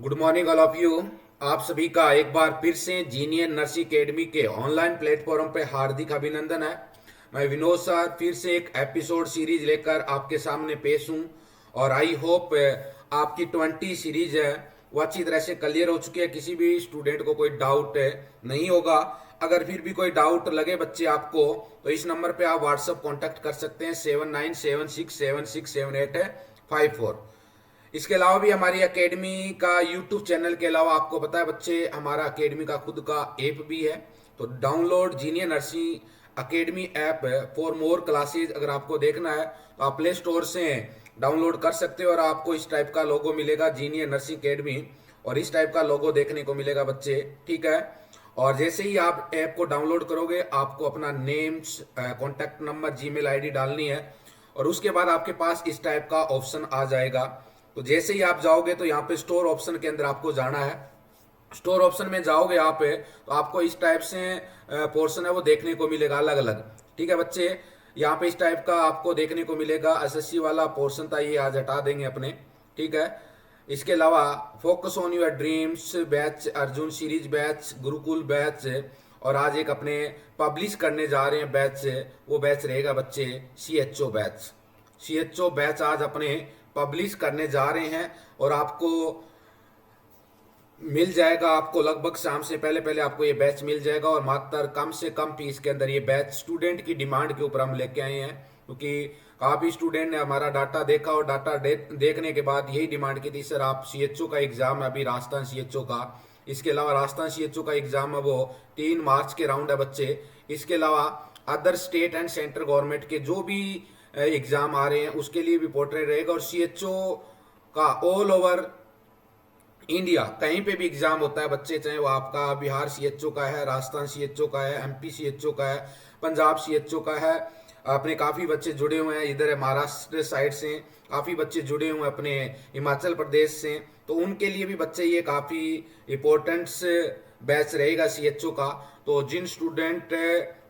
Good morning all of you. आप सभी का एक बार फिर से जीनियर नर्सिंग एकेडमी के ऑनलाइन प्लेटफॉर्म पे हार्दिक अभिनंदन है। मैं विनोद सर फिर से एक एपिसोड सीरीज लेकर आपके सामने पेश हूँ और आई होप आपकी 20 सीरीज है वो अच्छी तरह से क्लियर हो चुकी है। किसी भी स्टूडेंट को कोई डाउट नहीं होगा। अगर फिर भी कोई डाउट लगे बच्चे आपको तो इस नंबर पे आप व्हाट्सअप कांटेक्ट कर सकते हैं 7976767854। इसके अलावा भी हमारी एकेडमी का यूट्यूब चैनल के अलावा आपको पता है बच्चे हमारा एकेडमी का खुद का ऐप भी है। तो download जीनियर nursing academy app for more classes अगर आपको देखना है तो आप प्ले स्टोर से डाउनलोड कर सकते हो और आपको इस टाइप का लोगो मिलेगा जीनियर नर्सिंग एकेडमी और इस टाइप का लोगो देखने को मिलेगा बच्चे, ठीक है। और जैसे ही आप ऐप को डाउनलोड करोगे आपको अपना names contact number Gmail ID डालनी है और उसके बाद आपके पास इस टाइप का ऑप्शन आ जाएगा। तो जैसे ही आप जाओगे तो यहाँ पे स्टोर ऑप्शन के अंदर आपको जाना है। स्टोर ऑप्शन में जाओगे यहाँ पे तो आपको इस टाइप से पोर्शन है वो देखने को मिलेगा अलग अलग, ठीक है बच्चे। यहाँ पे इस टाइप का आपको देखने को मिलेगा। एसएससी वाला पोर्शन था ये आज हटा देंगे अपने, ठीक है। इसके अलावा focus on your dreams batch, Arjun series batch, Gurukul batch और आज एक अपने पब्लिश करने जा रहे हैं बैच, वो बैच रहेगा बच्चे सीएचओ बैच। सीएचओ बैच आज अपने पब्लिश करने जा रहे हैं और आपको मिल जाएगा। आपको लगभग शाम से पहले पहले आपको ये बैच मिल जाएगा और मात्र कम से कम फीस के अंदर ये बैच स्टूडेंट की डिमांड के ऊपर हम लेके आए हैं, क्योंकि काफी स्टूडेंट ने हमारा डाटा देखा और डाटा देखने के बाद यही डिमांड की थी सर आप सीएचओ का एग्जाम है अभी राजस्थान सीएचओ का। इसके अलावा राजस्थान सीएचओ का एग्जाम है वो 3 मार्च के राउंड है बच्चे। इसके अलावा other state and central government के जो भी एग्जाम आ रहे हैं उसके लिए भी पोर्ट्रेट रहेगा और सीएचओ का ऑल ओवर इंडिया कहीं पे भी एग्जाम होता है बच्चे, चाहे वो आपका बिहार सीएचओ का है, राजस्थान सीएचओ का है, एमपी सीएचओ का है, पंजाब सीएचओ का है। अपने काफी बच्चे जुड़े हुए हैं, इधर है महाराष्ट्र साइड से काफी बच्चे जुड़े हुए हैं अपने हिमाचल प्रदेश से। तो उनके लिए भी बच्चे ये काफी इंपॉर्टेंट बैच रहेगा सीएचओ का। तो जिन स्टूडेंट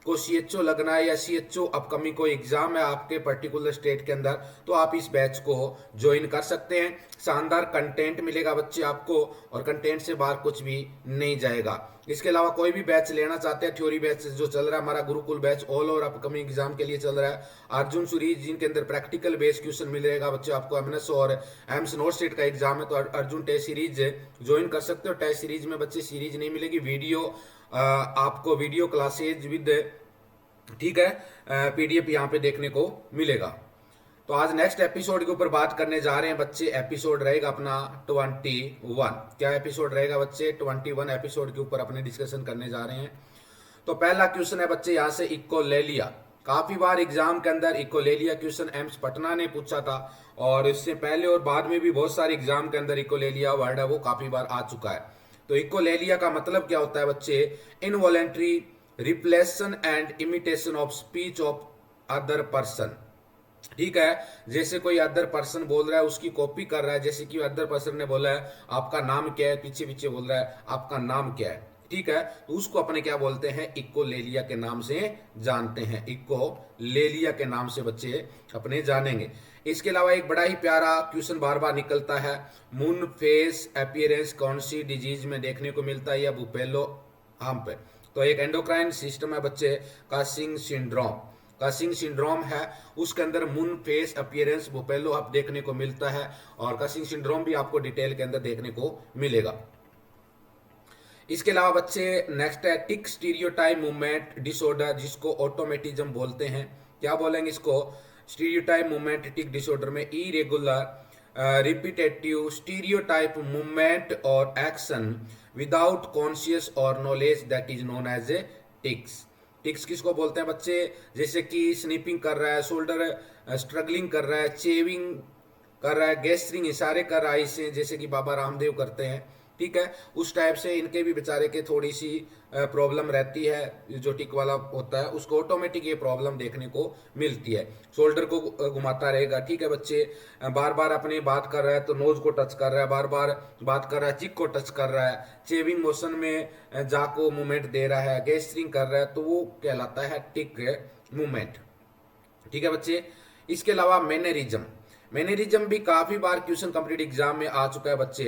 को सीएचओ लगना है या सीएचओ अपकमिंग कोई एग्जाम है आपके पर्टिकुलर स्टेट के अंदर तो आप इस बैच को ज्वाइन कर सकते हैं। शानदार कंटेंट मिलेगा बच्चे आपको और कंटेंट से बाहर कुछ भी नहीं जाएगा। इसके अलावा कोई भी बैच लेना चाहते हैं, थ्योरी बैच जो चल रहा है हमारा Gurukul batch all over upcoming exam के लिए चल रहा है। अर्जुन सीरीज जिनके अंदर प्रैक्टिकल बेस्ड क्वेश्चन मिलेगा बच्चे आपको, एमएनएस और एम्स नोट स्टेट का एग्जाम है तो अर्जुन टेस्ट सीरीज ज्वाइन कर सकते हो। टेस्ट सीरीज में बच्चे सीरीज नहीं मिलेगी, वीडियो आपको वीडियो क्लासेज विद, ठीक है, पीडीएफ यहाँ पे देखने को मिलेगा। तो आज नेक्स्ट एपिसोड के ऊपर बात करने जा रहे हैं बच्चे। एपिसोड रहेगा अपना 21। क्या एपिसोड रहेगा बच्चे? 21 एपिसोड के ऊपर अपने डिस्कशन करने जा रहे हैं। तो पहला क्वेश्चन है बच्चे यहाँ से इकोलेलिया। काफी बार एग्जाम के अंदर इकोलेलिया क्वेश्चन एम्स पटना ने पूछा था और इससे पहले और बाद में भी बहुत सारे एग्जाम के अंदर इकोलेलिया वर्ड है वो काफी बार आ चुका है। तो इकोलेलिया का मतलब क्या होता है बच्चे? Involuntary repetition and imitation of speech of other person, ठीक है। जैसे कोई अदर पर्सन बोल रहा है उसकी कॉपी कर रहा है, जैसे कि अदर पर्सन ने बोला है आपका नाम क्या है, पीछे पीछे बोल रहा है आपका नाम क्या है, ठीक है। तो उसको अपने क्या बोलते हैं? इकोलेलिया के नाम से जानते हैं। इकोलेलिया के नाम से बच्चे अपने जानेंगे। इसके अलावा एक बड़ा ही प्यारा क्वेश्चन बार बार निकलता है, मून फेस अपीयरेंस कौन सी डिजीज में देखने को मिलता है या बुपेलो हम पे? तो एक एंडोक्राइन सिस्टम है बच्चे, कासिंग सिंड्रोम। कासिंग सिंड्रोम है उसके अंदर मून फेस अपीयरेंस बुपेलो हब देखने को मिलता है और कासिंग सिंड्रोम भी आपको डिटेल के अंदर देखने को मिलेगा। इसके अलावा बच्चे नेक्स्ट है टिक स्टीरियोटाइप मूवमेंट डिसऑर्डर जिसको ऑटोमेटिज्म बोलते हैं। क्या बोलेंगे इसको? स्टीरियोटाइप मूवमेंट टिक डिसऑर्डर में इरेगुलर रिपीटेटिव स्टीरियोटाइप मूवमेंट और एक्शन विदाउट कॉन्शियस और knowledge that is known as a tics. Tics किसको बोलते हैं बच्चे? जैसे कि स्नीपिंग कर रहा है, शोल्डर स्ट्रगलिंग कर रहा है, चेविंग कर रहा है, गेस्टरिंग इशारे कर रहा है इससे, जैसे कि बाबा रामदेव करते हैं, ठीक है। उस टाइप से इनके भी बेचारे के थोड़ी सी प्रॉब्लम रहती है। जो टिक वाला होता है उसको ऑटोमेटिक ये प्रॉब्लम देखने को मिलती है। शोल्डर को घुमाता रहेगा, ठीक है बच्चे। बार बार अपनी बात कर रहा है तो नोज को टच कर रहा है, बार बार बात कर रहा है चिक को टच कर रहा है, चेविंग मोशन में जा को मूवमेंट दे रहा है, गेस्टरिंग कर रहा है, तो वो कहलाता है टिक मूवमेंट, ठीक है बच्चे। इसके अलावा मैनरिज्म। मैनरिज्म भी काफी बार क्वेश्चन कम्पिटेटिव एग्जाम में आ चुका है बच्चे,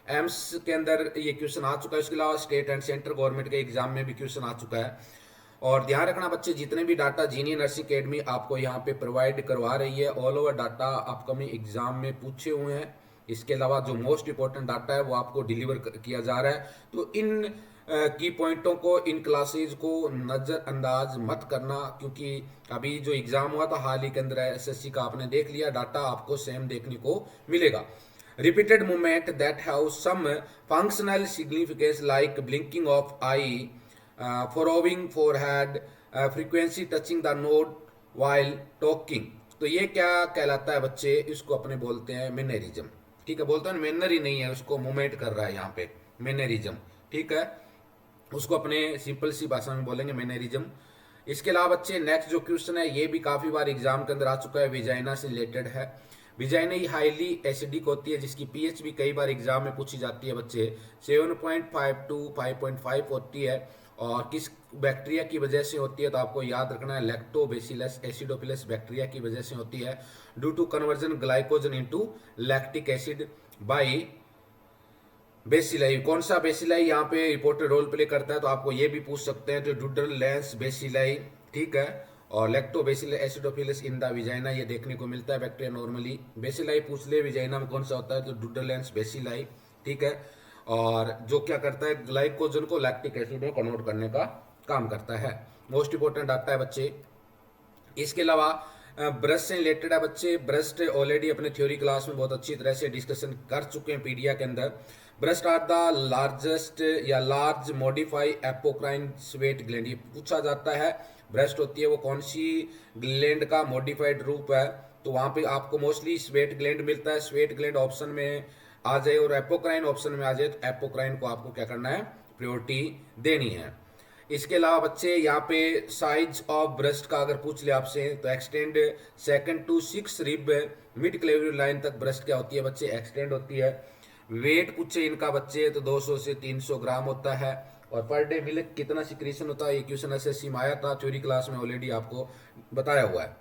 एम्स के अंदर ये क्वेश्चन आ चुका है, इसके अलावा स्टेट एंड सेंट्रल गवर्नमेंट के एग्जाम में भी क्वेश्चन आ चुका है। और ध्यान रखना बच्चे, जितने भी डाटा जीनियर नर्सिंग अकेडमी आपको यहाँ पे प्रोवाइड करवा रही है, all over data upcoming exam में पूछे हुए हैं। इसके अलावा जो मोस्ट इंपॉर्टेंट डाटा है वो आपको डिलीवर किया जा रहा है। तो इन की पॉइंटों को, इन क्लासेज को नज़रअंदाज मत करना, क्योंकि अभी जो एग्जाम हुआ था हाल ही के अंदर एसएससी का, आपने देख लिया, डाटा आपको सेम देखने को मिलेगा। Repeated movement that have some functional significance like blinking of eye, furrowing forehead, frequency touching the note while talking. तो ये क्या कहलाता है बच्चे, इसको अपने बोलते हैं मैनरिज्म। ठीक है, बोलते हैं मैनर ही नहीं है, उसको मूवमेंट कर रहा है यहाँ पे, मैनरिज्म। ठीक है, उसको अपने सिंपल सी भाषा में बोलेंगे मैनरिज्म। इसके अलावा बच्चे नेक्स्ट जो क्वेश्चन है ये भी काफी बार एग्जाम के अंदर आ चुका है, विजाइना से रिलेटेड है। विजाइना ही हाईली एसिडिक होती है, जिसकी पीएच भी कई बार एग्जाम में पूछी जाती है बच्चे, 7.5 to 5.5 होती है। और किस बैक्टीरिया की वजह से होती है, तो आपको याद रखना है लैक्टोबैसिलस एसिडोफिलस बैक्टीरिया की वजह से होती है, due to conversion glycogen into lactic acid by bacilli. कौन सा बेसिलाई यहाँ पे रिपोर्टेड रोल प्ले करता है, तो आपको ये भी पूछ सकते हैं, तो डुडल लेंस बेसिलाई। ठीक है, और lactobacillus acidophilus in the vagina ये देखने को मिलता है बैक्टीरिया नॉर्मली। बेसिलाई पूछ ले विजाइना में कौन सा होता है, तो डुडल लेंस बेसिलाई। ठीक है, और जो क्या करता है, ग्लाइकोजन को लैक्टिक एसिड में कन्वर्ट करने का काम करता है। मोस्ट इंपोर्टेंट डाटा है बच्चे। इसके अलावा ब्रेस्ट से रिलेटेड है बच्चे, ब्रेस्ट ऑलरेडी अपने थ्योरी क्लास में बहुत अच्छी तरह से डिस्कशन कर चुके हैं पीडिया के अंदर। ब्रेस्ट आर द लार्जेस्ट या large modify apocrine sweat gland, ये पूछा जाता है। ब्रेस्ट होती है वो कौन सी ग्लैंड का मॉडिफाइड रूप है, तो वहां पे आपको मोस्टली स्वेट ग्लैंड मिलता है। स्वेट ग्लैंड ऑप्शन में आ जाए और एपोक्राइन ऑप्शन में आ जाए, तो एपोक्राइन को आपको क्या करना है, प्रायोरिटी देनी है। इसके अलावा बच्चे यहाँ पे साइज ऑफ ब्रेस्ट का अगर पूछ ले आपसे, तो extend 2nd to 6 rib mid clavicular line तक ब्रेस्ट क्या होती है बच्चे, एक्सटेंड होती है। वेट पूछे इनका बच्चे, तो 200 से 300 ग्राम होता है। और पर डे मिल्क कितना सिक्रीशन होता है, ये क्वेश्चन एसएससी में आया था, थ्योरी क्लास में ऑलरेडी आपको बताया हुआ है।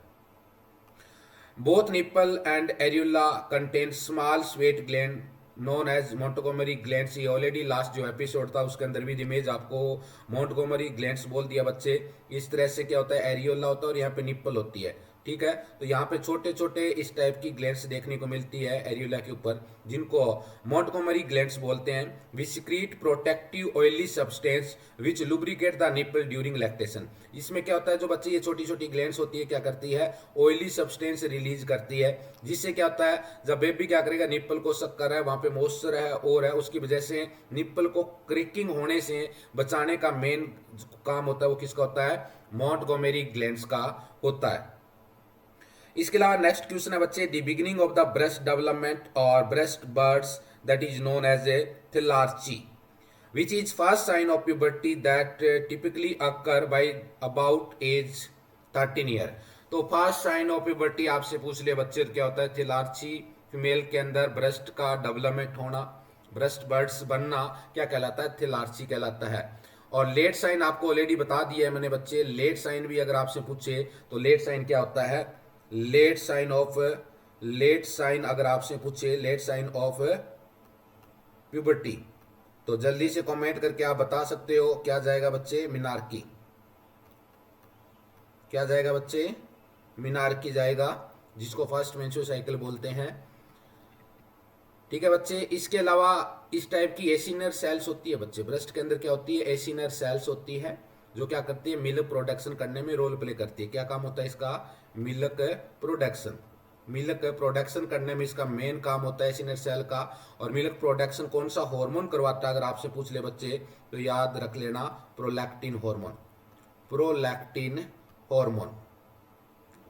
Both nipple and areola contain small sweat gland known as Montgomery glands. ये ऑलरेडी लास्ट जो एपिसोड था उसके अंदर भी इमेज आपको मोंटगोमरी ग्लैंड्स बोल दिया बच्चे। इस तरह से क्या होता है, एरियोला होता है और यहाँ पे निप्पल होती है। ठीक है, तो यहाँ पे छोटे छोटे इस टाइप की ग्लैंड्स देखने को मिलती है एरियोला के ऊपर, जिनको मोंटगोमरी ग्लैंड्स बोलते हैं। Which secrete protective oily substance which lubricate the nipple during lactation. इसमें क्या होता है, जो बच्चे ये छोटी छोटी ग्लैंड्स होती है क्या करती है, ऑयली सब्सटेंस रिलीज करती है, जिससे क्या होता है, जब बेबी क्या करेगा, निप्पल को सक कर रहा है, वहां पे मॉइस्चर है और है, उसकी वजह से निप्पल को क्रिकिंग होने से बचाने का मेन काम होता है वो किसका होता है, मोंटगोमरी ग्लैंड्स का होता है। इसके अलावा नेक्स्ट क्वेश्चन है बच्चे, the beginning of the breast development और breast buds that is known as a thelarche, which is first sign of puberty that typically occur by about age 13 year। तो first sign of puberty आपसे पूछ ले बच्चे, क्या होता है, थिलार्ची female के अंदर ब्रेस्ट का डेवलपमेंट होना, ब्रेस्ट बर्ड्स बनना क्या कहलाता है, थिलार्ची कहलाता है। और लेट साइन आपको ऑलरेडी बता दिया है मैंने बच्चे, लेट साइन भी अगर आपसे पूछे तो लेट साइन क्या होता है, लेट साइन अगर आपसे पूछे लेट साइन ऑफ प्यूबर्टी, तो जल्दी से कमेंट करके आप बता सकते हो क्या जाएगा बच्चे, मिनार्की। क्या जाएगा बच्चे, मिनार्की जाएगा, जिसको फर्स्ट मेंस्ट्रुअल साइकिल बोलते हैं। ठीक है बच्चे, इसके अलावा इस टाइप की एसिनर सेल्स होती है बच्चे, ब्रेस्ट के अंदर क्या होती है, एसिनर सेल्स होती है, जो क्या करती है, मिल्क प्रोडक्शन करने में रोल प्ले करती है। क्या काम होता है इसका, मिल्क प्रोडक्शन। मिल्क प्रोडक्शन करने में इसका मेन काम होता है एसिनर सेल का। और मिल्क प्रोडक्शन कौन सा हार्मोन करवाता है अगर आपसे पूछ ले बच्चे, तो याद रख लेना, prolactin hormone. Prolactin hormone,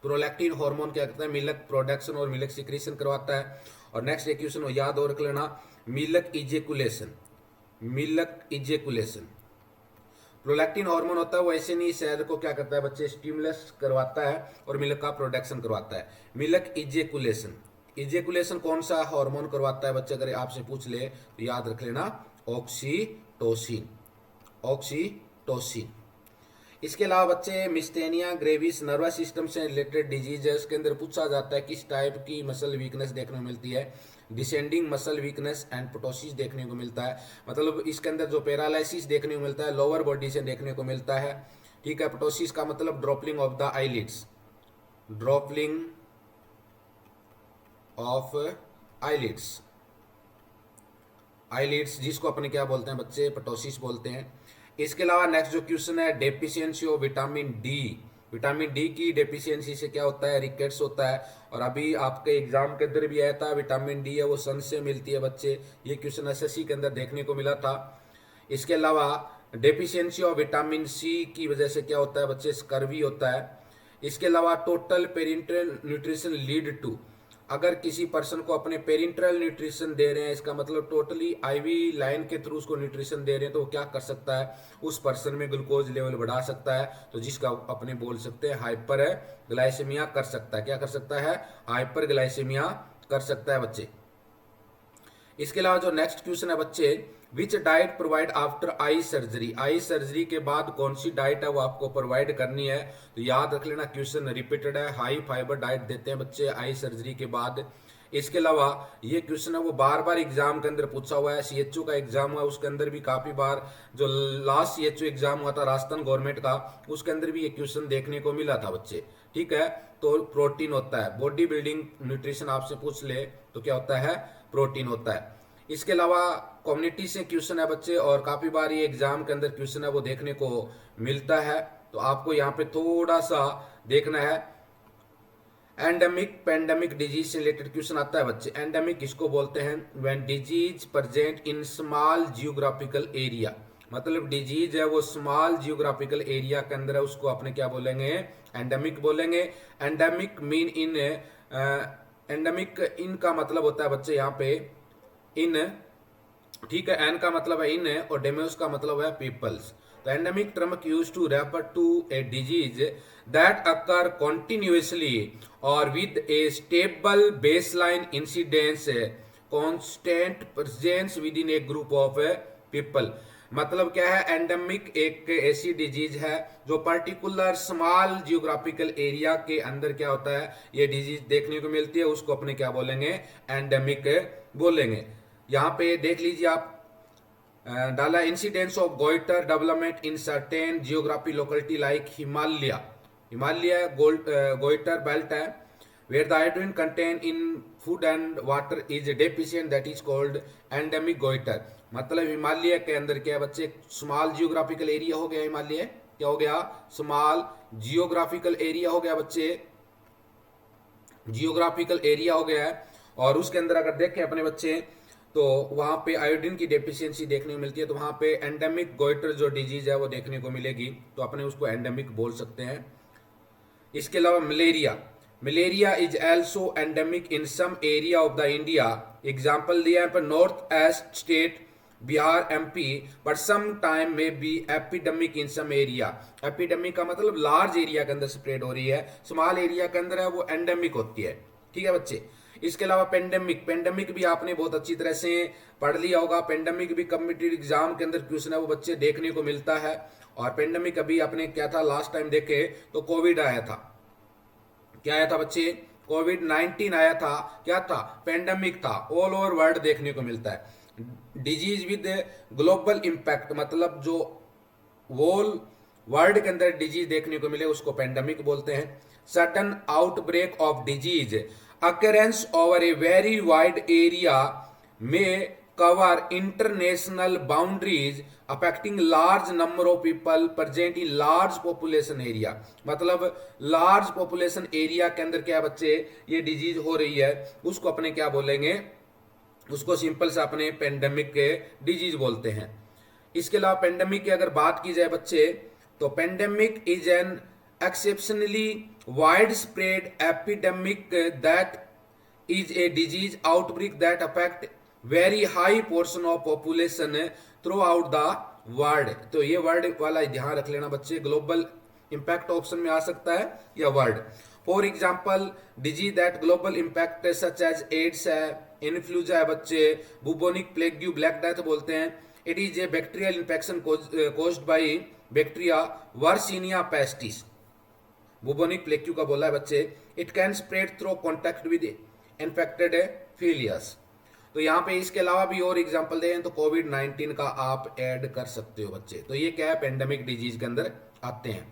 prolactin hormone क्या करता है, मिल्क प्रोडक्शन और मिल्क सिक्रीशन करवाता है। और नेक्स्ट एक क्वेश्चन याद और रख लेना, milk ejaculation. Milk ejaculation, prolactin hormone होता है वो ऐसे नहीं सेल को क्या करता है बच्चे, स्टिमुलस करवाता है और मिल्क का प्रोडक्शन करवाता है। मिल्क इजेकुलेशन, इजेकुलेशन कौन सा हार्मोन करवाता है बच्चे अगर आपसे पूछ ले तो याद रख लेना, ऑक्सीटोसिन। ऑक्सीटोसिन। इसके अलावा बच्चे मिस्टेनिया ग्रेविस नर्वस सिस्टम से रिलेटेड डिजीज है, उसके अंदर पूछा जाता है किस टाइप की मसल वीकनेस देखने को मिलती है। डिसेंडिंग मसल वीकनेस एंड पोटोसिस देखने को मिलता है, मतलब इसके अंदर जो पैरालिसिस देखने को मिलता है लोअर बॉडी से देखने को मिलता है। ठीक है, पोटोसिस का मतलब drooping of the eyelids, drooping of eyelids, eyelids जिसको अपने क्या बोलते हैं बच्चे, पोटोसिस बोलते हैं। इसके अलावा नेक्स्ट जो क्वेश्चन है, deficiency of vitamin D. Vitamin D की डेफिशिएंसी से क्या होता है, रिकेट्स होता है। और अभी आपके एग्जाम के अंदर भी आया था, विटामिन डी है वो सन से मिलती है बच्चे, ये क्वेश्चन एसएससी के अंदर देखने को मिला था। इसके अलावा डेफिशिएंसी ऑफ विटामिन सी की वजह से क्या होता है बच्चे, स्कर्वी होता है। इसके अलावा total parenteral nutrition lead to, अगर किसी पर्सन को अपने पेरेंटल न्यूट्रिशन दे रहे हैं, इसका मतलब टोटली आईवी लाइन के थ्रू उसको न्यूट्रिशन दे रहे हैं, तो वो क्या कर सकता है, उस पर्सन में ग्लूकोज लेवल बढ़ा सकता है, तो जिसका अपने बोल सकते हैं हाइपर ग्लाइसेमिया कर सकता है। क्या कर सकता है, हाइपर ग्लाइसेमिया कर सकता है बच्चे। इसके अलावा जो नेक्स्ट क्वेश्चन है बच्चे, which diet provide after eye surgery, eye surgery के बाद कौन सी डाइट है वो आपको प्रोवाइड करनी है। तो याद रख लेना, क्वेश्चन रिपीटेड है, हाई फाइबर डाइट देते हैं बच्चे आई सर्जरी के बाद। इसके अलावा ये क्वेश्चन है वो बार बार एग्जाम के अंदर पूछा हुआ है, सीएचओ का एग्जाम हुआ उसके अंदर भी काफी बार, जो लास्ट सीएचओ एग्जाम हुआ था राजस्थान गवर्नमेंट का, उसके अंदर भी ये क्वेश्चन देखने को मिला था बच्चे। ठीक है, तो प्रोटीन होता है, बॉडी बिल्डिंग न्यूट्रिशन आपसे पूछ ले तो क्या होता है, प्रोटीन होता है। इसके अलावा कम्युनिटी से क्वेश्चन है बच्चे, और काफी बार ये एग्जाम के अंदर क्वेश्चन है वो देखने को मिलता है, तो आपको यहाँ पे थोड़ा सा देखना है। एंडेमिक पेंडेमिक डिजीज से रिलेटेड क्वेश्चन आता है बच्चे। एंडेमिक किसको बोलते हैं, when disease present in small geographical area, मतलब डिजीज है वो स्मॉल जियोग्राफिकल एरिया के अंदर है, उसको अपने क्या बोलेंगे, एंडेमिक बोलेंगे। एंडेमिक मीन इन, एंडेमिक इन का मतलब होता है बच्चे यहाँ पे इन, ठीक है, एन का मतलब है इन और डेमोस का मतलब है पीपल्स। तो endemic term used to refer to a disease that occur continuously और with a stable baseline incidence constant presence within a group of people. मतलब क्या है, एंडेमिक एक ऐसी डिजीज है जो पर्टिकुलर स्मॉल जियोग्राफिकल एरिया के अंदर क्या होता है, ये डिजीज देखने को मिलती है, उसको अपने क्या बोलेंगे, एंडेमिक बोलेंगे। यहाँ पे देख लीजिए आप, डाला incidence of goitre development in certain geography locality like Himalaya, Himalaya goitre belt है, where the iodine contained in food and water is deficient, that is called endemic goiter। मतलब हिमालय के अंदर क्या है बच्चे, स्मॉल जियोग्राफिकल एरिया हो गया, हिमालय क्या हो गया, स्मॉल जियोग्राफिकल एरिया हो गया बच्चे, जियोग्राफिकल एरिया हो गया है। और उसके अंदर अगर देखें अपने बच्चे तो वहां पे आयोडीन की डेफिशिएंसी देखने को मिलती है, तो वहां पे एंडेमिक गोइटर जो डिजीज है वो देखने को मिलेगी, तो अपने उसको एंडेमिक बोल सकते हैं। इसके अलावा malaria, malaria is also endemic in some area of the India. Example दिया है पर north east state Bihar MP, but some time में be epidemic in some area. Epidemic का मतलब लार्ज एरिया के अंदर स्प्रेड हो रही है, स्मॉल एरिया के अंदर है वो एंडेमिक होती है। ठीक है बच्चे। इसके अलावा पेंडेमिक, पेंडेमिक भी आपने बहुत अच्छी तरह से पढ़ लिया होगा, पेंडेमिक भी कम्पिटिटिव एग्जाम के अंदर क्वेश्चन है वो बच्चे देखने को मिलता है। और पेंडेमिक अभी आपने क्या था लास्ट टाइम देखे तो कोविड आया था, क्या आया था बच्चे, कोविड-19 आया था, क्या था, पेंडेमिक था, ऑल ओवर वर्ल्ड देखने को मिलता है। डिजीज विद ग्लोबल इंपैक्ट, मतलब जो होल वर्ल्ड के अंदर डिजीज देखने को मिले उसको पेंडेमिक बोलते हैं। Sudden outbreak of disease occurrence over a very wide area में cover international boundaries affecting large number of people present in large population area. मतलब लार्ज पॉपुलेशन एरिया के अंदर क्या बच्चे ये डिजीज हो रही है, उसको अपने क्या बोलेंगे, उसको सिंपल से अपने पेंडेमिक के डिजीज बोलते हैं। इसके अलावा पेंडेमिक की अगर बात की जाए बच्चे तो pandemic is an exceptionally widespread epidemic that is a disease outbreak that affect very high portion of population throughout the world। तो ये वर्ल्ड वाला ध्यान रख लेना बच्चे, ग्लोबल इंपैक्ट ऑप्शन में आ सकता है या world. For example disease that global impact such as AIDS है, इन्फ्लुएंजा है बच्चे, बुबोनिक प्लेग, ब्लैक डेथ बोलते हैं। It is a bacterial infection caused by bacteria Yersinia pestis, bubonic plague का बोला है बच्चे। It can spread through contact with infected fleas. तो यहाँ पे इसके अलावा भी और एग्जांपल दें तो कोविड-19 का आप ऐड कर सकते हो बच्चे। तो ये क्या है, पेंडेमिक डिजीज के अंदर आते हैं।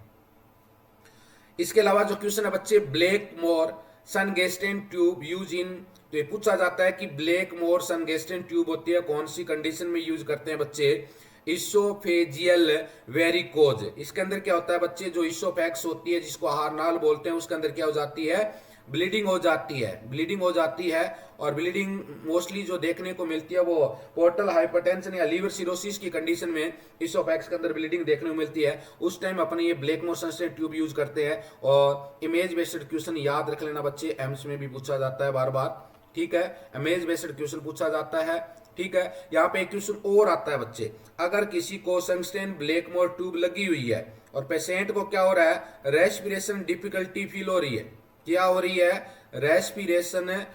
इसके अलावा जो क्वेश्चन है बच्चे, Blakemore Sengstaken tube use in, तो ये पूछा जाता है कि ब्लैक मोर सनगेस्टेन ट्यूब होती है कौन सी कंडीशन में यूज करते हैं बच्चे, इसोफेजियल वेरिकोज। इसके अंदर क्या होता है बच्चे, जो इसोफेक्स होती है जिसको आहार नाल बोलते हैं, उसके अंदर क्या हो जाती है, ब्लीडिंग हो जाती है, ब्लीडिंग हो जाती है। और ब्लीडिंग मोस्टली जो देखने को मिलती है वो पोर्टल हाइपरटेंशन या लीवर सिरोसिस की कंडीशन में इसोफेक्स के अंदर ब्लीडिंग देखने को मिलती है। उस टाइम अपने ये ब्लैक मोर सनगेस्टेन ट्यूब यूज करते हैं। और इमेज बेस्ड क्वेश्चन याद रख लेना बच्चे, एम्स में भी पूछा जाता है बार बार, ठीक है, इमेज बेस्ड क्वेश्चन पूछा जाता है, ठीक है। यहाँ पे एक क्वेश्चन और आता है बच्चे, अगर किसी को सनगेस्टेन ब्लैक मोर ट्यूब लगी हुई है और पेशेंट को क्या हो रहा है, रेस्पिरेशन डिफिकल्टी फील हो रही है, क्या हो रही है, रेस्पिरेशन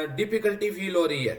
डिफिकल्टी फील हो रही है।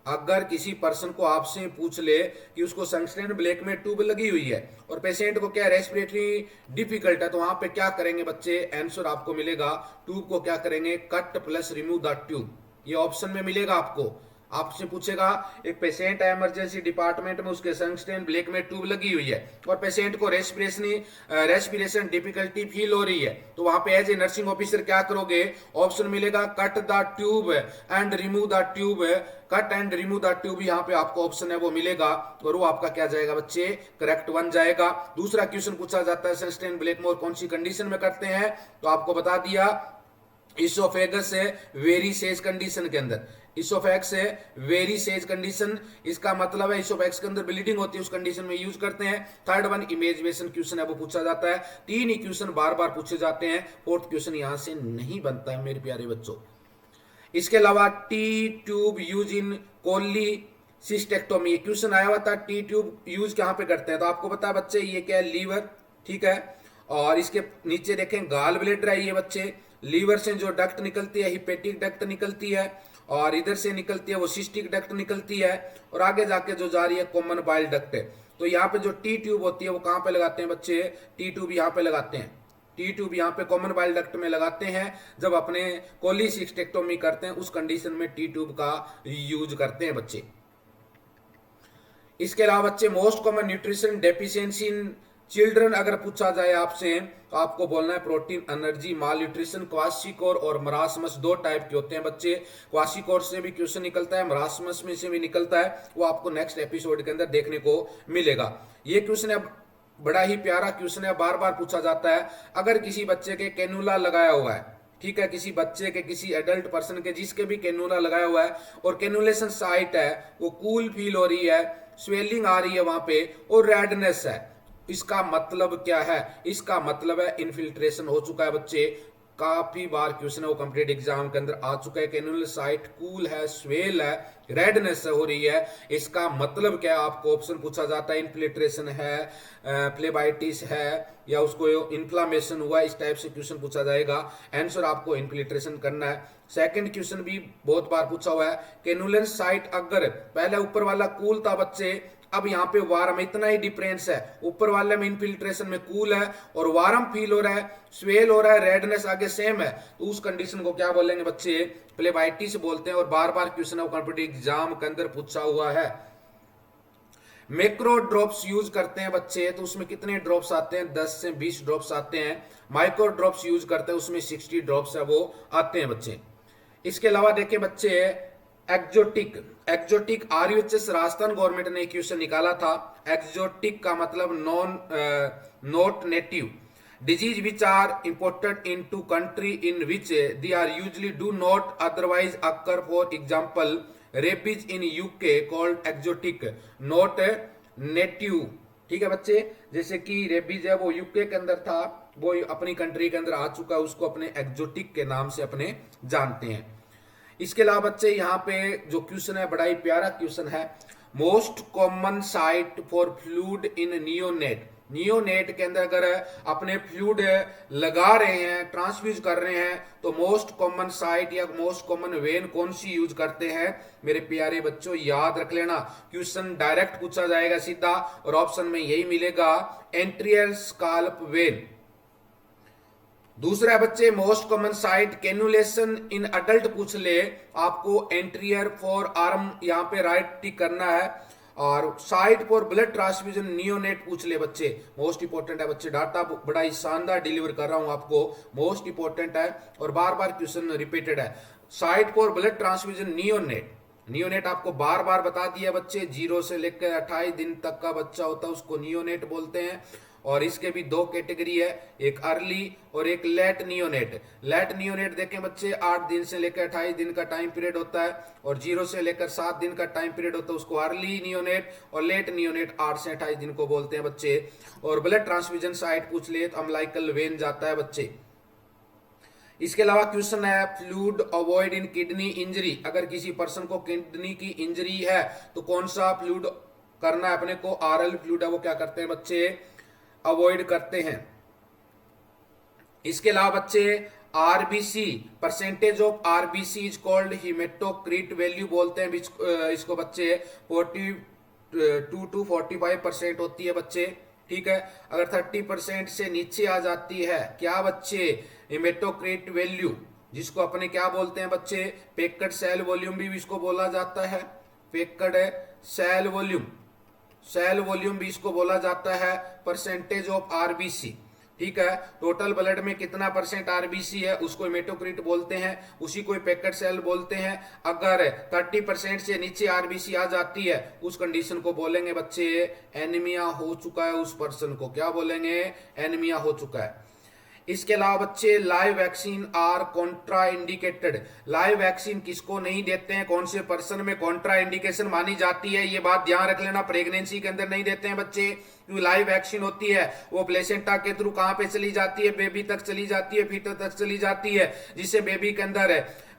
अगर किसी पर्सन को आपसे पूछ ले कि उसको सनगेस्टेन ब्लैक में ट्यूब लगी हुई है और पेशेंट को क्या रेस्पिरेटरी डिफिकल्ट है, तो वहां पे क्या करेंगे बच्चे, आंसर आपको मिलेगा, ट्यूब को क्या करेंगे, cut plus remove the tube. ये ऑप्शन में मिलेगा आपको। आपसे पूछेगा एक पेशेंट है इमरजेंसी डिपार्टमेंट में, उसके सनगेस्टेन ब्लैक में ट्यूब लगी हुई है और पेशेंट को रेस्पिरेशन डिफिकल्टी फील हो रही है, तो वहां पे एज ए नर्सिंग ऑफिसर क्या करोगे, ऑप्शन मिलेगा cut the tube and remove the tube. Cut and remove the tube यहाँ पे आपको ऑप्शन है वो मिलेगा और वो आपका क्या जाएगा बच्चे, करेक्ट बन जाएगा। दूसरा क्वेश्चन पूछा जाता है सनगेस्टेन ब्लैक मोर कौन सी कंडीशन में करते हैं, तो आपको बता दिया इसोफेगस है वेरी सेज कंडीशन के अंदर, इसोफेक्स है वेरी सेज कंडीशन, इसका मतलब है इसोफेक्स के अंदर ब्लीडिंग होती है, उस कंडीशन में यूज करते हैं। Third one image based question है वो पूछा जाता है। तीन ही क्वेश्चन बार बार पूछे जाते हैं, फोर्थ क्वेश्चन यहां से नहीं बनता है मेरे प्यारे बच्चों। इसके अलावा T tube use in cholecystectomy, question आया हुआ था, टी ट्यूब यूज कहां पे करते हैं, तो आपको पता है बच्चे ये क्या है, लीवर, ठीक है। और इसके नीचे देखें गाल ब्लेडर है ये बच्चे, लीवर से जो डक्ट निकलती है हिपेटिक डक्ट निकलती है और इधर से निकलती है वो सिस्टिक डक्ट निकलती है और आगे जाके जो जा रही है कॉमन बाइल डक्ट है। तो यहाँ पे जो टी ट्यूब होती है वो कहाँ पे लगाते हैं बच्चे, टी ट्यूब यहाँ पे लगाते हैं, टी ट्यूब यहाँ पे कॉमन बाइल डक्ट में लगाते हैं। जब अपने कोलिसिस्टेक्टोमी करते हैं उस कंडीशन में टी ट्यूब का यूज करते हैं बच्चे। इसके अलावा बच्चे most common nutrition deficiency in children अगर पूछा जाए आपसे तो आपको बोलना है प्रोटीन एनर्जी माल न्यूट्रिशन। क्वाशिकोर और मरासमस दो टाइप के होते हैं बच्चे, क्वाशिकोर से भी क्वेश्चन निकलता है, मरासमस में से भी निकलता है, वो आपको नेक्स्ट एपिसोड के अंदर देखने को मिलेगा। ये क्वेश्चन है बड़ा ही प्यारा क्वेश्चन है, बार बार पूछा जाता है। अगर किसी बच्चे के कैनुला लगाया हुआ है, ठीक है, किसी बच्चे के किसी एडल्ट पर्सन के जिसके भी कैनुला लगाया हुआ है और कैनुलेशन साइट है वो कूल फील हो रही है, स्वेलिंग आ रही है वहां पे और रेडनेस है, इसका मतलब क्या है, इसका मतलब है इन्फिल्ट्रेशन हो चुका है बच्चे। काफी बार क्वेश्चन है वो कंप्लीट एग्जाम के अंदर आ चुका है, कैनुलर साइट कूल है, स्वेल है, रेडनेस हो रही है, इसका मतलब क्या है, आपको ऑप्शन पूछा जाता है इन्फिल्ट्रेशन है, प्लेबाइटिस है या उसको इन्फ्लामेशन हुआ, इस टाइप से क्वेश्चन पूछा जाएगा। आंसर आपको इन्फिल्ट्रेशन करना है। सेकंड क्वेश्चन भी बहुत बार पूछा हुआ है, कैनुलर साइट अगर पहले ऊपर वाला कूल था बच्चे, अब यहाँ पे वार्म, इतना ही डिफरेंस है, ऊपर वाले में इन्फिल्ट्रेशन में कूल है और वार्म फील हो रहा है, स्वेल हो रहा है, रेडनेस आगे सेम है, तो उस कंडीशन को क्या बोलेंगे बच्चे, प्लेबाइटिस बोलते हैं। और बार बार क्वेश्चन है कॉम्पिटिटिव एग्जाम के अंदर पूछा हुआ है। मैक्रो ड्रॉप्स यूज करते हैं बच्चे, तो उसमें कितने ड्रॉप्स आते हैं, 10 से 20 ड्रॉप्स आते हैं। माइक्रो ड्रॉप्स यूज करते हैं उसमें 60 ड्रॉप्स है वो आते हैं बच्चे। इसके अलावा देखें बच्चे एक्जोटिक आरयूएचएस राजस्थान गवर्नमेंट ने क्वेश्चन निकाला था। एक्जोटिक का मतलब not native disease which are imported into country in which they are usually do not otherwise occur, for example rabies in UK called exotic not native, ठीक है बच्चे। जैसे कि रेबीज है वो यूके के अंदर था, वो अपनी कंट्री के अंदर आ चुका है, उसको अपने एक्जोटिक के नाम से अपने जानते हैं। इसके अलावा बच्चे यहाँ पे जो क्वेश्चन है बड़ा ही प्यारा क्वेश्चन है, most common site for fluid in neonate, neonate के अंदर अगर अपने फ्लूइड लगा रहे हैं, ट्रांसफ्यूज कर रहे हैं, तो मोस्ट कॉमन साइट या मोस्ट कॉमन वेन कौन सी यूज करते हैं मेरे प्यारे बच्चों, याद रख लेना। क्वेश्चन डायरेक्ट पूछा जाएगा सीधा, और ऑप्शन में यही मिलेगा, एंटीरियर स्काल्प वेन। दूसरा है बच्चे most common site cannulation in adult पूछ ले, आपको एंटीरियर फॉर आर्म यहां पे राइट टिक करना है। और site for blood transfusion neonate पूछ ले बच्चे, मोस्ट इंपॉर्टेंट है बच्चे, डाटा बड़ा ही शानदार डिलीवर कर रहा हूं आपको, मोस्ट इंपॉर्टेंट है और बार बार क्वेश्चन रिपीटेड है। Site for blood transfusion neonate, neonate आपको बार बार बता दिया बच्चे, 0 से लेकर 28 दिन तक का बच्चा होता है उसको नियोनेट बोलते हैं। और इसके भी दो कैटेगरी है, एक अर्ली और एक लेट नियोनेट। लेट नियोनेट देखें बच्चे, 8 दिन से लेकर 28 दिन का टाइम पीरियड होता है, और 0 से लेकर 7 दिन का टाइम पीरियड होता है, उसको अर्ली नियोनेट। और लेट नियोनेट 8 से 28 दिन को बोलते हैं बच्चे। और ब्लड ट्रांसफ्यूजन साइट पूछ ले तो अम्लाइकल वेन जाता है बच्चे। इसके अलावा क्वेश्चन है fluid avoid in kidney injury, अगर किसी पर्सन को किडनी की इंजरी है तो कौन सा फ्लूइड करना है अपने को, आरएल फ्लूइड है वो क्या करते हैं बच्चे, अवॉइड करते हैं। इसके अलावा बच्चे RBC, percentage of RBC is called haematocrit value बोलते हैं इसको बच्चे, 42 to 45% होती है बच्चे, ठीक है। अगर 30% से नीचे आ जाती है क्या बच्चे, हीमेटोक्रिट वैल्यू, जिसको अपने क्या बोलते हैं बच्चे, पेक्ड सेल वॉल्यूम भी इसको बोला जाता है, packed cell volume, cell volume भी इसको बोला जाता है, परसेंटेज ऑफ आरबीसी, ठीक है। टोटल ब्लड में कितना परसेंट आरबीसी है उसको हेमेटोक्रिट बोलते हैं, उसी को पैक्ड सेल बोलते हैं। अगर 30% से नीचे आरबीसी आ जाती है उस कंडीशन को बोलेंगे बच्चे एनीमिया हो चुका है, उस पर्सन को क्या बोलेंगे, एनीमिया हो चुका है। इसके अलावा बच्चे live vaccine are contraindicated, live vaccine किसको नहीं देते हैं, कौन से पर्सन में कॉन्ट्रा इंडिकेशन मानी जाती है, ये बात ध्यान रख लेना, प्रेगनेंसी के अंदर नहीं देते हैं बच्चे। जो लाइव वैक्सीन होती है वो प्लेसेंटा के थ्रू कहां पे चली जाती है, बेबी तक चली जाती है, फीटर तक चली जाती है, जिससे बेबी के अंदर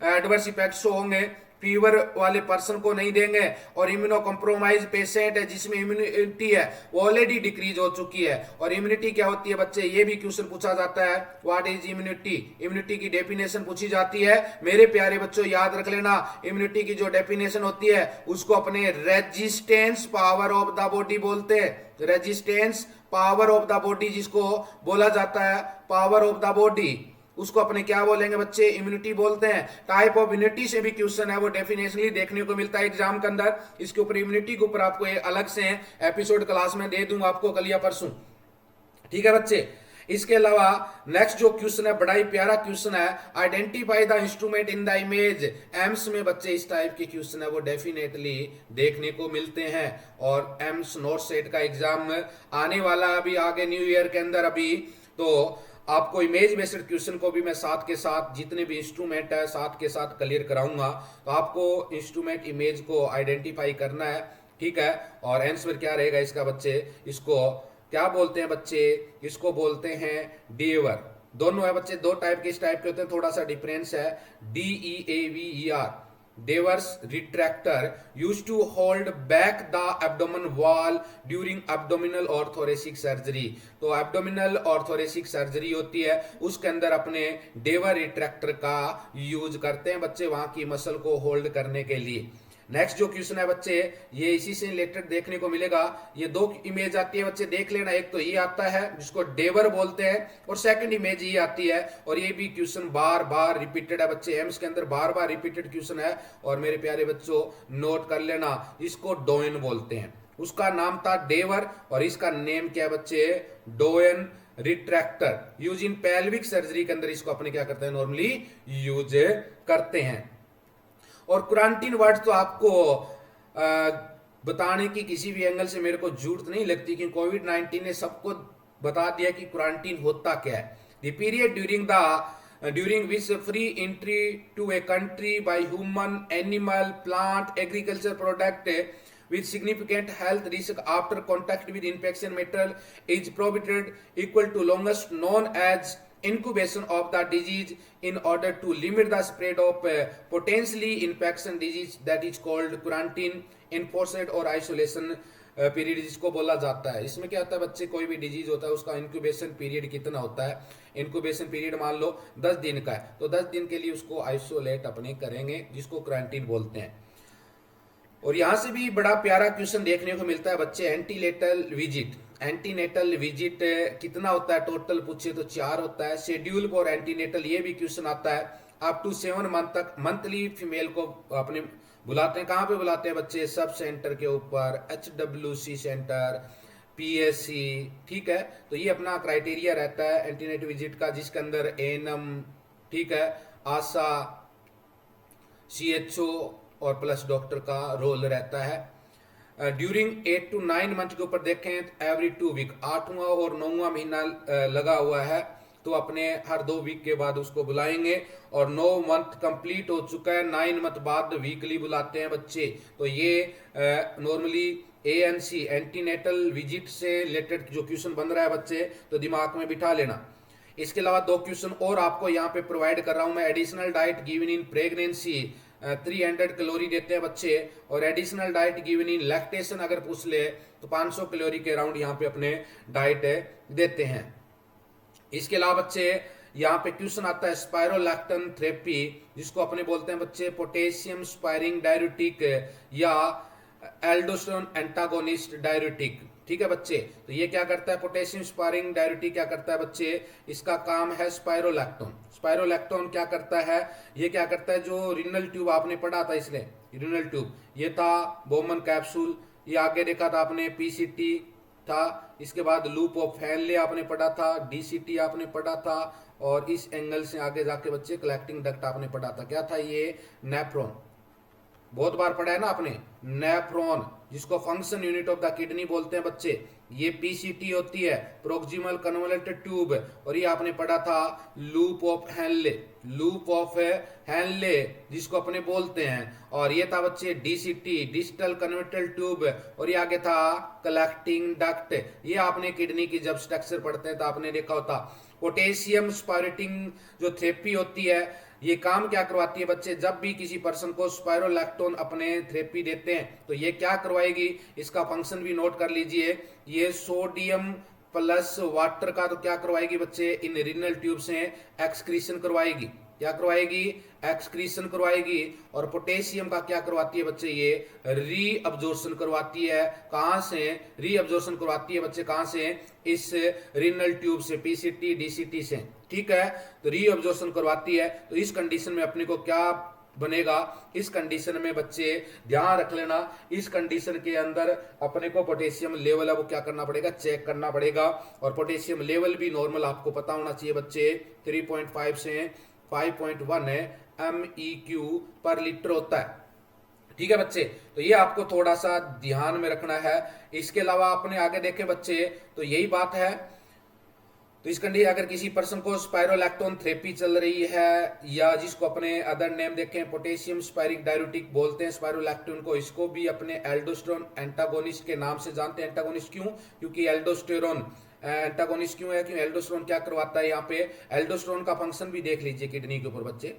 एडवर्स इफेक्ट्स होंगे, फीवर वाले पर्सन को नहीं देंगे। और इम्यूनो कॉम्प्रोमाइज पेशेंट है जिसमें इम्यूनिटी है वो ऑलरेडी डिक्रीज हो चुकी है। और इम्यूनिटी क्या होती है बच्चे, ये भी क्वेश्चन पूछा जाता है, व्हाट इज इम्यूनिटी, इम्यूनिटी की डेफिनेशन पूछी जाती है। मेरे प्यारे बच्चों याद रख लेना, इम्यूनिटी की जो डेफिनेशन होती है उसको अपने resistance power of the body बोलते हैं, resistance power of the body जिसको बोला जाता है, पावर ऑफ द बॉडी, उसको अपने क्या बोलेंगे बच्चे, इम्यूनिटी बोलते हैं। टाइप ऑफ इम्यूनिटी से भी क्वेश्चन है वो डेफिनेशनली देखने को मिलता है एग्जाम के अंदर, इसके ऊपर इम्यूनिटी के ऊपर आपको एक अलग से एपिसोड क्लास में दे दूंगा आपको कल या परसों, ठीक है बच्चे। इसके अलावा नेक्स्ट जो क्वेश्चन है बड़ा ही प्यारा क्वेश्चन है, identify the instrument in the image. AIIMS में बच्चे इस टाइप के क्वेश्चन है वो डेफिनेटली देखने को मिलते हैं, और एम्स नॉर्थ सेट का एग्जाम आने वाला अभी आगे न्यू ईयर के अंदर अभी, तो आपको इमेज बेस्ड क्वेश्चन को भी मैं साथ के साथ जितने भी इंस्ट्रूमेंट है साथ के साथ क्लियर कराऊंगा। तो आपको इंस्ट्रूमेंट इमेज को आइडेंटिफाई करना है, ठीक है। और आंसर क्या रहेगा इसका बच्चे, इसको क्या बोलते हैं बच्चे, इसको बोलते हैं डेवर। दोनों है बच्चे, दो टाइप के, इस टाइप के होते हैं, थोड़ा सा डिफरेंस है। DEAVER, Devers retractor used to hold back the abdomen wall during abdominal or thoracic surgery। तो abdominal और thoracic surgery होती है उसके अंदर अपने डेवर रिट्रैक्टर का यूज करते हैं बच्चे वहां की मसल को होल्ड करने के लिए। नेक्स्ट जो क्वेश्चन है बच्चे ये इसी से रिलेटेड देखने को मिलेगा, ये दो इमेज आती है बच्चे देख लेना, एक तो ये आता है जिसको डेवर बोलते हैं और सेकंड इमेज ये आती है। और ये भी क्वेश्चन बार बार रिपीटेड है बच्चे, एम्स के अंदर बार बार रिपीटेड क्वेश्चन है। और मेरे प्यारे बच्चों नोट कर लेना, इसको डोयन बोलते हैं, उसका नाम था डेवर और इसका नेम क्या है बच्चे, Doyen retractor. Use in pelvic surgery के अंदर इसको अपने क्या करते हैं, नॉर्मली यूज करते हैं। और क्वारंटीन वर्ड तो आपको बताने की किसी भी एंगल से मेरे को जरूरत नहीं लगती कि कोविड-19 ने सबको बता दिया कि क्वारंटीन होता क्या है। The period during which free entry to a country by human, animal, plant, agriculture product with significant health risk after contact with infection material is prohibited equal to longest known as incubation of the disease in order to limit the spread of potentially infection disease, that is called quarantine, enforced or isolation period जिसको बोला जाता है। इसमें क्या होता है बच्चे, कोई भी डिजीज होता है उसका इंक्यूबेशन पीरियड कितना होता है, इंक्यूबेशन पीरियड मान लो 10 दिन का है, तो 10 दिन के लिए उसको आइसोलेट अपने करेंगे, जिसको क्वारंटीन बोलते हैं। और यहां से भी बड़ा प्यारा क्वेश्चन देखने को मिलता है बच्चे, एंटीनेटल विजिट। एंटीनेटल विजिट कितना होता है टोटल पूछे तो 4 होता है। शेड्यूल फॉर एंटीनेटल, ये भी क्वेश्चन आता है। अप टू 7 मंथ तक मंथली फीमेल को अपने बुलाते हैं। कहाँ पे बुलाते हैं बच्चे, सब सेंटर के ऊपर, HWC सेंटर, PSC, ठीक है। तो ये अपना क्राइटेरिया रहता है एंटीनेट विजिट का, जिसके अंदर ANM, ठीक है, आशा, CHO और प्लस डॉक्टर का रोल रहता है। ड्यूरिंग 8 to 9 मंथ के ऊपर देखें एवरी 2 वीक, 8वां और 9वां महीना लगा हुआ है, तो अपने हर 2 वीक के बाद उसको बुलाएंगे। और 9 मंथ कंप्लीट हो चुका है, 9 मंथ बाद वीकली बुलाते हैं बच्चे। तो ये नॉर्मली ANC एंटीनेटल विजिट से रिलेटेड जो क्वेश्चन बन रहा है बच्चे, तो दिमाग में बिठा लेना। इसके अलावा 2 क्वेश्चन और आपको यहाँ पे प्रोवाइड कर रहा हूं मैं। Additional diet given in pregnancy 300 calorie देते हैं बच्चे, और additional diet given in lactation अगर पूछ ले तो 500 कैलोरी के अराउंड यहाँ पे अपने डाइट देते हैं। इसके अलावा बच्चे यहाँ पे क्वेश्चन आता है स्पाइरोलैक्टन थेरेपी, जिसको अपने बोलते हैं बच्चे पोटेशियम स्पायरिंग डाययूरेटिक या एल्डोस्टेरोन एंटागोनिस्ट डाययूरेटिक, ठीक है बच्चे। तो ये क्या करता है, पोटेशियम स्पायरिंग डाययूरेटिक क्या करता है बच्चे, इसका काम है स्पाइरोलैक्टोन। स्पाइरोलैक्टोन क्या करता है, ये क्या करता है, जो रिनल ट्यूब आपने पढ़ा था, इसलिए रिनल ट्यूब ये था, बोमन कैप्सूल, ये आगे देखा था आपने PCT था, इसके बाद लूप ऑफ हेनले आपने पढ़ा था, DCT आपने पढ़ा था, और इस एंगल से आगे जाके बच्चे कलेक्टिंग डक्ट आपने पढ़ा था। क्या था ये, नेफ्रॉन, बहुत बार पढ़ा है ना आपने, नेफ्रॉन, जिसको function unit of the kidney बोलते हैं बच्चे। ये PCT होती है, प्रोक्सिमल कन्वोल्यूटेड ट्यूब, और ये आपने पढ़ा था loop of Henle, loop of Henle जिसको अपने बोलते हैं। और ये था बच्चे DCT, डिस्टल कन्वर्टल ट्यूब, और ये आगे था कलेक्टिंग डक्ट। ये आपने किडनी की जब स्ट्रक्चर पढ़ते हैं तो आपने देखा होता। पोटेशियम स्पायरेटिंग जो थेरेपी होती है, ये काम क्या करवाती है बच्चे, जब भी किसी पर्सन को स्पाइरोलैक्टोन अपने थेरेपी देते हैं तो ये क्या करवाएगी, इसका फंक्शन भी नोट कर लीजिए। ये सोडियम प्लस वाटर का तो क्या करवाएगी बच्चे, इन रिनल ट्यूब से एक्सक्रीशन करवाएगी। क्या करवाएगी, एक्सक्रीशन करवाएगी। और पोटेशियम का क्या करवाती है बच्चे, ये रीअब्जॉर्प्शन करवाती है। कहां से रीअब्जॉर्प्शन करवाती है बच्चे, कहां से, इस रिनल ट्यूब से, PCT DCT से, ठीक है। तो रीअब्जॉर्प्शन करवाती है। तो इस कंडीशन में अपने को क्या बनेगा, इस कंडीशन में बच्चे ध्यान रख लेना, इस कंडीशन के अंदर अपने को पोटेशियम लेवल है वो क्या करना पड़ेगा, चेक करना पड़ेगा। और पोटेशियम लेवल भी नॉर्मल आपको पता होना चाहिए बच्चे, 3.5 से 5.1 है MEQ पर लीटर होता है, ठीक है बच्चे। तो ये आपको थोड़ा सा ध्यान में रखना है। इसके अलावा अपने आगे देखें बच्चे, तो यही बात है। तो इस कंडीशन अगर किसी पर्सन को स्पाइरोलैक्टोन थेरेपी चल रही है, या जिसको अपने अदर नेम देखें पोटेशियम स्पायरिक डाययूरेटिक बोलते हैं स्पाइरोलैक्टोन को, इसको भी अपने एल्डोस्टेरोन एंटागोनिस्ट के नाम से जानते हैं। एंटागोनिस्ट क्यों, क्योंकि एल्डोस्टेरोन एंटागोनिस्ट क्यों है, क्यों एल्डोस्टेरोन क्या करवाता है, यहाँ पे एल्डोस्टेरोन का फंक्शन भी देख लीजिए किडनी के ऊपर बच्चे,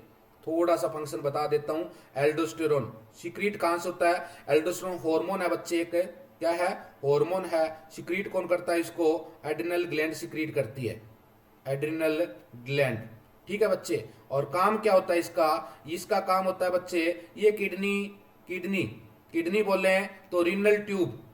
थोड़ा सा फंक्शन बता देता हूं। एल्डोस्टेरोन सीक्रेट कहां से होता है, एल्डोस्टेरोन हार्मोन है बच्चे, एक क्या है, हार्मोन है। सीक्रेट कौन करता है इसको, एड्रिनल ग्लैंड सीक्रेट करती है, एड्रिनल ग्लैंड, ठीक है बच्चे। और काम क्या होता है इसका, इसका काम होता है बच्चे, ये किडनी बोले हैं तो रिनल ट्यूब,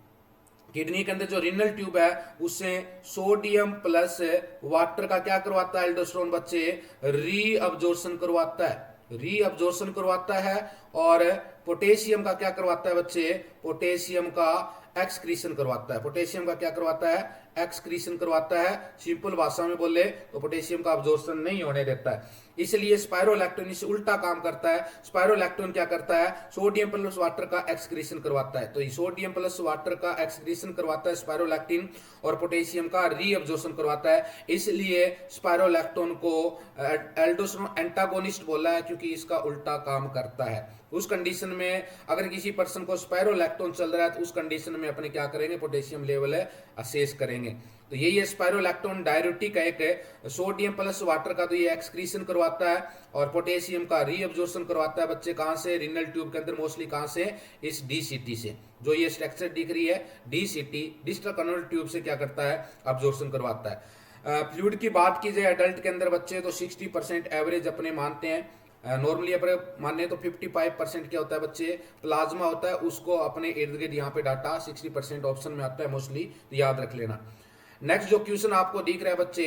किडनी के अंदर जो रिनल ट्यूब है उससे सोडियम प्लस वाटर का क्या करवाता है एल्डोस्टेरोन बच्चे, रीअब्जॉर्प्शन करवाता है, रीअब्जॉर्प्शन करवाता है। और पोटेशियम का क्या करवाता है बच्चे, पोटेशियम का एक्सक्रीशन करवाता है। पोटेशियम का क्या करवाता है, एक्सक्रीशन करवाता है। सिंपल भाषा में बोले तो पोटेशियम का अब्जॉर्प्शन नहीं होने देता है। इसलिए स्पाइरोलैक्टोन इससे उल्टा काम करता है। स्पाइरोलैक्टोन क्या करता है, सोडियम प्लस वाटर का एक्सक्रीशन करवाता है। तो ये सोडियम प्लस वाटर का एक्सक्रीशन करवाता है स्पाइरोलैक्टिन, और पोटेशियम का रीअब्जॉर्प्शन करवाता है। इसलिए स्पाइरोलैक्टोन को एल्डोस्टेरोन एंटागोनिस्ट बोला है, क्योंकि इसका उल्टा काम करता है। उस कंडीशन में अगर किसी पर्सन को स्पायरोलैक्टोन चल रहा है तो उस कंडीशन में अपने क्या करेंगे, पोटेशियम लेवल है असेस करेंगे। तो यही है स्पायरोलैक्टोन डाययूरेटिक है, एक सोडियम प्लस वाटर का तो ये एक्सक्रीशन करवाता है और पोटेशियम का रीअब्जॉर्प्शन करवाता है बच्चे, कहां से, रीनल ट्यूब के अंदर, मोस्टली कहां से, इस डीसीटी से। जो ये स्ट्रक्चर दिख रही है डीसीटी, डिस्टल कन्वर्टर ट्यूब से क्या करता है, अब्जॉर्प्शन करवाता है। फ्लूइड की बात की जाए अडल्ट के अंदर बच्चे तो 60% एवरेज अपने मानते हैं, नॉर्मली अपने मानने तो 55% क्या होता है बच्चे, प्लाज्मा होता है, उसको अपने इर्द गिर्द यहाँ पे डाटा 60% ऑप्शन में आता है मोस्टली, तो याद रख लेना। नेक्स्ट जो क्वेश्चन आपको दिख रहा है बच्चे,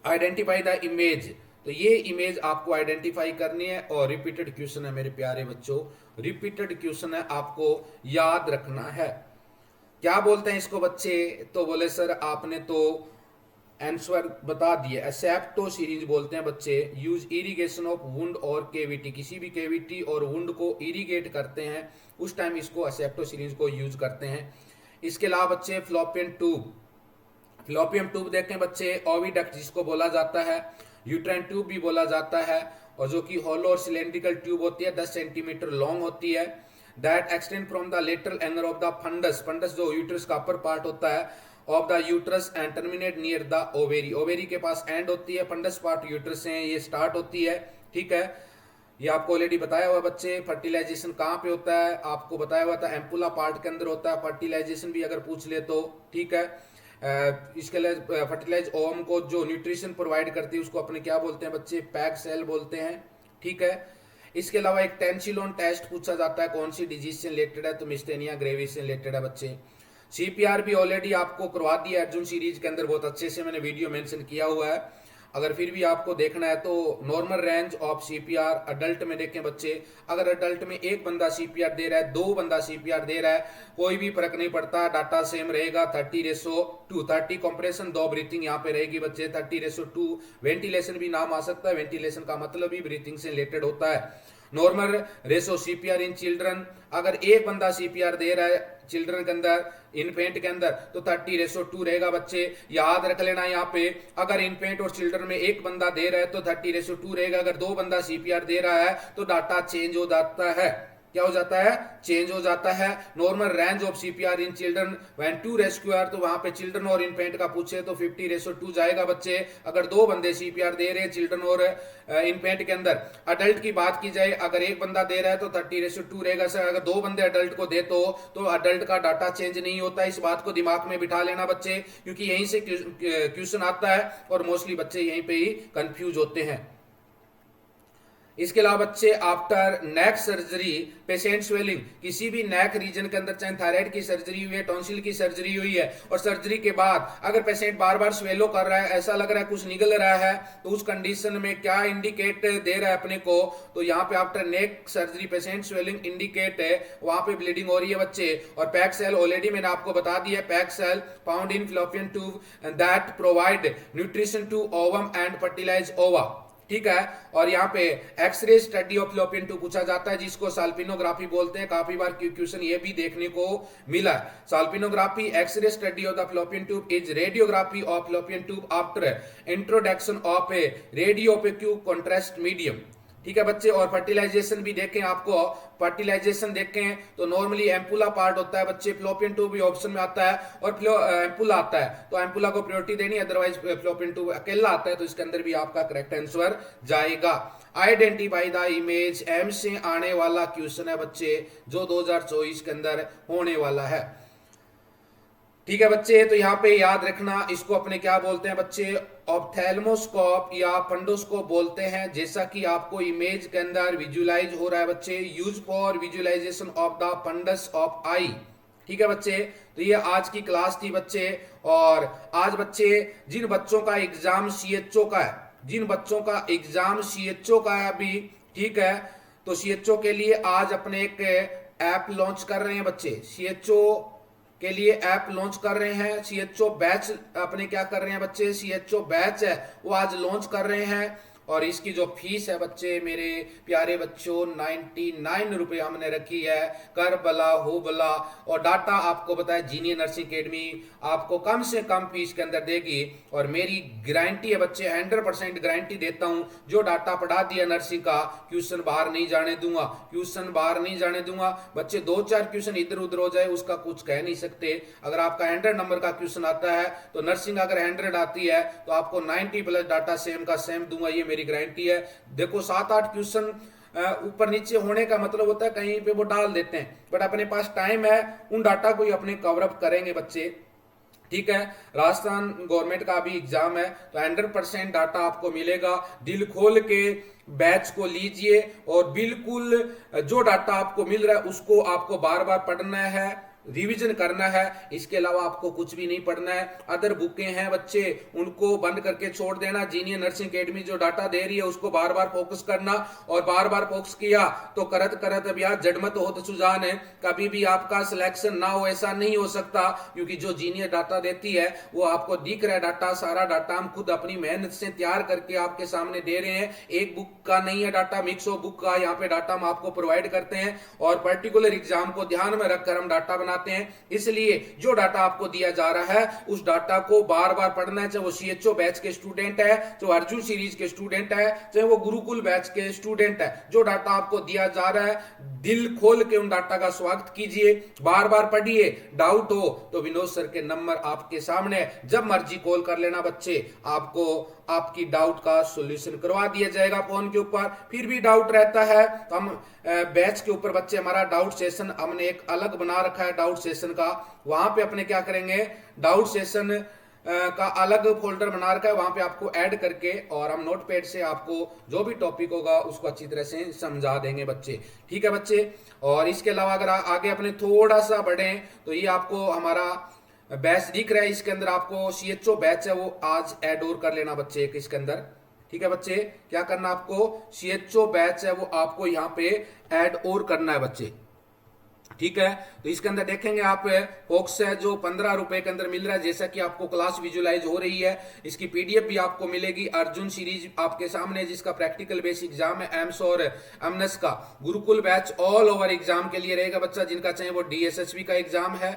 आइडेंटिफाई द इमेज, तो ये इमेज आपको आइडेंटिफाई करनी है और रिपीटेड क्वेश्चन है मेरे प्यारे बच्चों, रिपीटेड क्वेश्चन है, आपको याद रखना है। क्या बोलते हैं इसको बच्चे, तो बोले सर आपने तो आंसर बता दिए, एसेप्टो सीरीज बोलते हैं बच्चे, यूज इरिगेशन ऑफ वुंड और केविटी, किसी भी केविटी और वुंड को इरिगेट करते हैं उस टाइम इसको एसेप्टो सीरीज को यूज करते हैं। इसके अलावा बच्चे फ्लोपियन ट्यूब, फ्लोपियम ट्यूब देखें बच्चे, ओविडक्ट जिसको बोला जाता है, यूट्राइन ट्यूब भी बोला जाता है, और जो कि हॉलो और सिलेंड्रिकल ट्यूब होती है 10 सेंटीमीटर लॉन्ग होती है, that extend from the lateral angle of the fundus, fundus जो यूट्रस का अपर पार्ट होता है, of the uterus and terminate near the ovary, ovary के पास एंड होती है, फंडस पार्ट यूट्रस से ये स्टार्ट होती है, ठीक है। ये आपको ऑलरेडी बताया हुआ बच्चे, फर्टिलाइजेशन कहाँ पे होता है, आपको बताया हुआ था एम्पुला पार्ट के अंदर होता है, फर्टिलाइजेशन भी अगर पूछ ले तो, ठीक है। इसके लिए फर्टिलाइज ओवम को जो न्यूट्रिशन प्रोवाइड करती है उसको अपने क्या बोलते हैं बच्चे, पैक सेल बोलते हैं, ठीक है। इसके अलावा एक टेंसिलोन टेस्ट पूछा जाता है, कौन सी डिजीज से रिलेटेड है, तो मिस्थेनिया ग्रेविस से रिलेटेड है बच्चे। सीपीआर भी ऑलरेडी आपको करवा दिया अर्जुन सीरीज के अंदर, बहुत अच्छे से मैंने वीडियो मेंशन किया हुआ है, अगर फिर भी आपको देखना है तो normal range of CPR adult में देखें बच्चे, अगर अडल्ट में एक बंदा सीपीआर दे रहा है, दो बंदा सीपीआर दे रहा है, कोई भी फर्क नहीं पड़ता, डाटा सेम रहेगा, 30:2, 30 कंप्रेशन 2 ब्रीथिंग यहाँ पे रहेगी बच्चे, 30:2। वेंटिलेशन भी नाम आ सकता है, वेंटिलेशन का मतलब भी ब्रीथिंग से रिलेटेड होता है। Normal ratio CPR in children, अगर एक बंदा सीपीआर दे रहा है चिल्ड्रन के अंदर, इन्फेंट के अंदर, तो 30:2 रहेगा बच्चे, याद रख लेना। यहाँ पे अगर इन्फेंट और चिल्ड्रन में एक बंदा दे रहा है तो 30:2 रहेगा, अगर दो बंदा सीपीआर दे रहा है तो डाटा चेंज हो जाता है, क्या हो जाता है, चेंज हो जाता है। Normal range of CPR in children when 2 rescuer, तो वहां पे चिल्ड्रन और इन्फेंट का पूछे तो 50:2 जाएगा बच्चे, अगर दो बंदे सीपीआर दे रहे हैं चिल्ड्रन और इन्फेंट के अंदर। अडल्ट की बात की जाए, अगर एक बंदा दे रहा है तो 30:2 रहेगा सर, अगर दो बंदे अडल्ट को दे तो अडल्ट का डाटा चेंज नहीं होता। इस बात को दिमाग में बिठा लेना बच्चे, क्योंकि यहीं से क्वेश्चन आता है और मोस्टली बच्चे यहीं पे ही कंफ्यूज होते हैं। इसके अलावा बच्चे आफ्टर नेक सर्जरी पेशेंट स्वेलिंग, किसी भी नेक रीजन के अंदर, चाहे थायराइड की सर्जरी हुई है, टॉन्सिल की सर्जरी हुई है, और सर्जरी के बाद अगर पेशेंट बार बार स्वेलो कर रहा है, ऐसा लग रहा है कुछ निकल रहा है, तो उस कंडीशन में क्या इंडिकेट दे रहा है अपने को, तो यहाँ पे आफ्टर नेक सर्जरी पेशेंट स्वेलिंग इंडिकेट है, वहां पे ब्लीडिंग हो रही है बच्चे। और पैक सेल ऑलरेडी मैंने आपको बता दिया, peg cell found in fallopian tube that provide nutrition to ovum and fertilise ova, ठीक है। और यहाँ पे X ray study of fallopian tube पूछा जाता है, जिसको साल्पिनोग्राफी बोलते हैं, काफी बार क्वेश्चन ये भी देखने को मिला है। Salpingography X-ray study of the fallopian tube is radiography of fallopian tube after introduction of a radiopaque contrast medium, ठीक है बच्चे। और फर्टिलाइजेशन भी देखें, आपको फर्टिलाइजेशन देखें तो नॉर्मली एम्पुला पार्ट होता है बच्चे, फ्लोपियन ट्यूब भी ऑप्शन में आता है और एम्पुला आता है, तो एम्पुला को प्रायोरिटी देनी, अदरवाइज फ्लोपियन ट्यूब अकेला आता है, तो इसके अंदर भी आपका करेक्ट आंसर जाएगा। आइडेंटिफाई द इमेज, एम से आने वाला क्वेश्चन है बच्चे, जो 2024 के अंदर होने वाला है, ठीक है बच्चे। तो यहाँ पे याद रखना, इसको अपने क्या बोलते हैं बच्चे, ऑप्थेल्मोस्कोप या फंडोस्कोप बोलते हैं, जैसा कि आपको इमेज के अंदर विजुअलाइज हो रहा है बच्चे, use for visualisation of the fundus of eye, ठीक है बच्चे। तो ये आज की क्लास थी बच्चे, और आज बच्चे जिन बच्चों का एग्जाम सीएचओ का है, जिन बच्चों का एग्जाम सीएचओ का है अभी, ठीक है, तो सीएचओ के लिए आज अपने एक ऐप लॉन्च कर रहे हैं बच्चे, सीएचओ के लिए ऐप लॉन्च कर रहे हैं, सीएचओ बैच अपने क्या कर रहे हैं बच्चे, सीएचओ बैच है वो आज लॉन्च कर रहे हैं, और इसकी जो फीस है बच्चे मेरे प्यारे बच्चों 99 रुपये हमने रखी है। कर भला हो भला। और डाटा आपको बताया जीनियर नर्सिंग एकेडमी आपको कम से कम फीस के अंदर देगी। और मेरी गारंटी है बच्चे, 100% गारंटी देता हूं, जो डाटा पढ़ा दिया नर्सिंग का क्वेश्चन बाहर नहीं जाने दूंगा, क्वेश्चन बाहर नहीं जाने दूंगा। बच्चे 2-4 क्वेश्चन इधर उधर हो जाए उसका कुछ कह नहीं सकते। अगर आपका 100 नंबर का क्वेश्चन आता है तो नर्सिंग अगर 100 आती है तो आपको 90 प्लस डाटा सेम का सेम दूंगा, ये मेरी गारंटी है। देखो 7-8 क्वेश्चन ऊपर नीचे होने का मतलब होता है कहीं पे वो डाल देते हैं, बट अपने पास टाइम है, उन डाटा को ही अपने कवर अप करेंगे बच्चे। ठीक है, राजस्थान गवर्नमेंट का भी एग्जाम है तो 100% डाटा आपको मिलेगा। दिल खोल के बैच को लीजिए और बिल्कुल जो डाटा आपको मिल रहा है उसको आपको बार बार पढ़ना है, रिवीजन करना है। इसके अलावा आपको कुछ भी नहीं पढ़ना है। अदर बुकें हैं बच्चे उनको बंद करके छोड़ देना। जीनियर नर्सिंग एकेडमी जो डाटा दे रही है उसको बार बार फोकस करना, और बार बार फोकस किया तो करत करत अब यार जड़मत हो तो सुजान है, कभी भी आपका सिलेक्शन ना हो ऐसा नहीं हो सकता, क्योंकि जो जीनियर डाटा देती है वो आपको दिख रहा है डाटा, सारा डाटा हम खुद अपनी मेहनत से तैयार करके आपके सामने दे रहे हैं। एक बुक का नहीं है डाटा, मिक्स ऑफ बुक का यहाँ पे डाटा हम आपको प्रोवाइड करते हैं, और पर्टिकुलर एग्जाम को ध्यान में रखकर हम डाटा बनाते हैं। इसलिए जो डाटा आपको दिया जा रहा है उस डाटा को बार बार पढ़ना है, चाहे वो सीएचओ बैच के स्टूडेंट है, चाहे अर्जुन सीरीज के स्टूडेंट है, चाहे वो गुरुकुल बैच के स्टूडेंट है। जो डाटा आपको दिया जा रहा है दिल खोल के उन डाटा का स्वागत कीजिए, बार बार पढ़िए। डाउट हो तो विनोद सर के नंबर आपके सामने, जब मर्जी कॉल कर लेना बच्चे, आपको आपकी डाउट का सॉल्यूशन करवा दिया जाएगा फोन के ऊपर। फिर भी डाउट रहता है तो हम बैच के ऊपर बच्चे हमारा डाउट सेशन हमने एक अलग बना रखा है डाउट सेशन का, वहां पे अपने क्या करेंगे डाउट सेशन का अलग फोल्डर बना रखा है, वहां पे आपको ऐड करके और हम नोटपैड से आपको जो भी टॉपिक होगा उसको अच्छी तरह से समझा देंगे बच्चे। ठीक है बच्चे, और इसके अलावा अगर आगे अपने थोड़ा सा बढ़े तो ये आपको हमारा बैच दिख रहा है, इसके अंदर आपको सीएचओ बैच है वो आज ऐड और कर लेना बच्चे एक इसके अंदर। ठीक है बच्चे, क्या करना आपको, सीएचओ बैच है वो आपको यहाँ पे ऐड और करना है बच्चे। ठीक है, तो इसके अंदर देखेंगे आप फोक्स है जो 15 रुपए के अंदर मिल रहा है, जैसा कि आपको क्लास विजुअलाइज हो रही है। इसकी पीडीएफ भी आपको मिलेगी। अर्जुन सीरीज आपके सामने जिसका प्रैक्टिकल बेस एग्जाम है एम्स और एमनेस का। Gurukul batch all over exam के लिए रहेगा बच्चा, जिनका चाहे वो डीएसएसबी का एग्जाम है,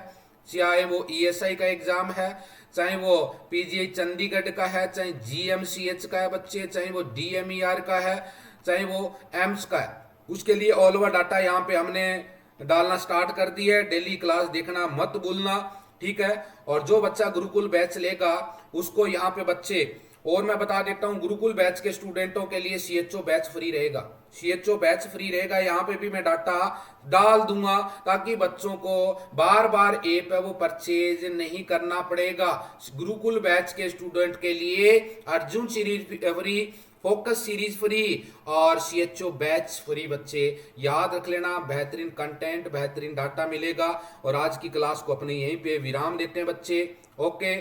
चाहे वो ईएसआई का एग्जाम है, चाहे वो पीजीआई चंडीगढ़ का है, चाहे जीएमसीएच का है बच्चे, चाहे वो डीएमईआर का है, चाहे वो एम्स का है, उसके लिए ऑल ओवर डाटा यहाँ पे हमने डालना स्टार्ट कर दी है। डेली क्लास देखना मत भूलना। ठीक है, और जो बच्चा गुरुकुल बैच लेगा उसको यहाँ पे बच्चे, और मैं बता देता हूँ गुरुकुल बैच के स्टूडेंटों के लिए सीएचओ बैच फ्री रहेगा, सीएचओ बैच फ्री रहेगा। यहाँ पे भी मैं डाटा डाल दूंगा ताकि बच्चों को बार बार ऐप है वो परचेज नहीं करना पड़ेगा। गुरुकुल बैच के स्टूडेंट के लिए Arjun series free, focus series free और सीएचओ बैच फ्री बच्चे, याद रख लेना। बेहतरीन कंटेंट, बेहतरीन डाटा मिलेगा। और आज की क्लास को अपने यहीं पे विराम देते हैं बच्चे। Okay,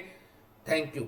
thank you.